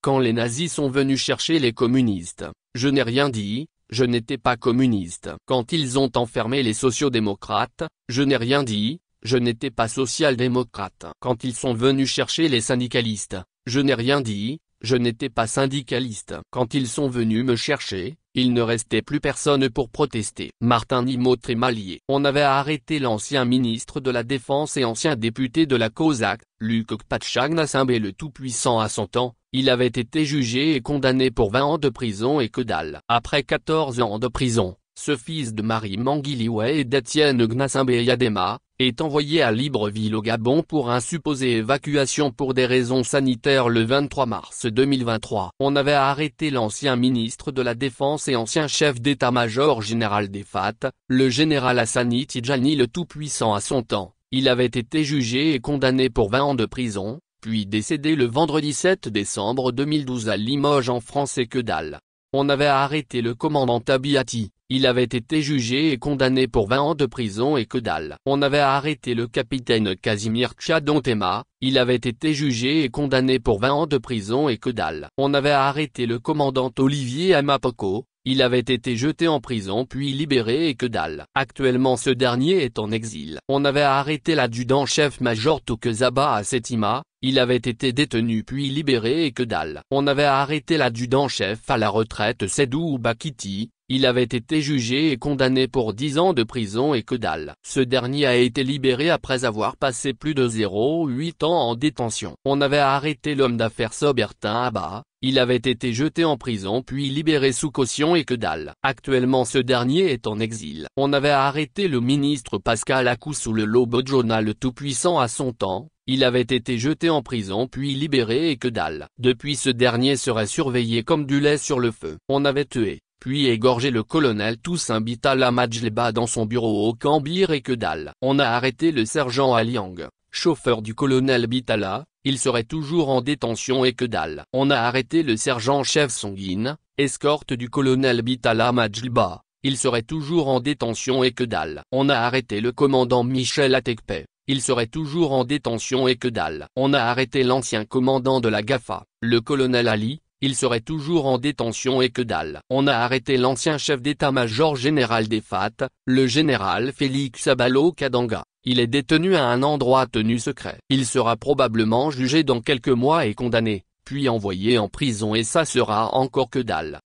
Quand les nazis sont venus chercher les communistes, je n'ai rien dit, je n'étais pas communiste. Quand ils ont enfermé les sociodémocrates, je n'ai rien dit, je n'étais pas social-démocrate. Quand ils sont venus chercher les syndicalistes, je n'ai rien dit, je n'étais pas syndicaliste. Quand ils sont venus me chercher, il ne restait plus personne pour protester. Martin Nimot Trémalier. On avait arrêté l'ancien ministre de la Défense et ancien député de la COSAC, Luc Okpatchag-Nassimbe le Tout-Puissant à son temps. Il avait été jugé et condamné pour 20 ans de prison et que dalle. Après 14 ans de prison, ce fils de Marie Mangiliway et d'Étienne Gnassingbé Yadema, est envoyé à Libreville au Gabon pour une supposée évacuation pour des raisons sanitaires le 23 mars 2023. On avait arrêté l'ancien ministre de la Défense et ancien chef d'état-major général des FAT, le général Hassani Tidjani le Tout-Puissant à son temps. Il avait été jugé et condamné pour 20 ans de prison, puis décédé le vendredi 7 décembre 2012 à Limoges en France et que dalle. On avait arrêté le commandant Tabiati. Il avait été jugé et condamné pour 20 ans de prison et que dalle. On avait arrêté le capitaine Casimir Tchadontema, il avait été jugé et condamné pour 20 ans de prison et que dalle. On avait arrêté le commandant Olivier Amapoko, il avait été jeté en prison puis libéré et que dalle. Actuellement ce dernier est en exil. On avait arrêté l'adjudant-chef-major Tokezaba à Sétima, il avait été détenu puis libéré et que dalle. On avait arrêté l'adjudant-chef à la retraite Sedou Bakiti. Il avait été jugé et condamné pour 10 ans de prison et que dalle. Ce dernier a été libéré après avoir passé plus de 0,8 ans en détention. On avait arrêté l'homme d'affaires Sobertin Abba, il avait été jeté en prison puis libéré sous caution et que dalle. Actuellement ce dernier est en exil. On avait arrêté le ministre Pascal Akoussou le Lobodjona le Tout-Puissant à son temps. Il avait été jeté en prison puis libéré et que dalle. Depuis ce dernier serait surveillé comme du lait sur le feu. On avait tué, puis égorgé le colonel Toussaint Bitala Majleba dans son bureau au Cambir et que dalle. On a arrêté le sergent Aliang, chauffeur du colonel Bitala, il serait toujours en détention et que dalle. On a arrêté le sergent-chef Songin, escorte du colonel Bitala Majleba, il serait toujours en détention et que dalle. On a arrêté le commandant Michel Atekpe. Il serait toujours en détention et que dalle. On a arrêté l'ancien commandant de la GAFA, le colonel Ali, il serait toujours en détention et que dalle. On a arrêté l'ancien chef d'état-major général des FAT, le général Félix Abalo Kadanga. Il est détenu à un endroit tenu secret. Il sera probablement jugé dans quelques mois et condamné, puis envoyé en prison et ça sera encore que dalle.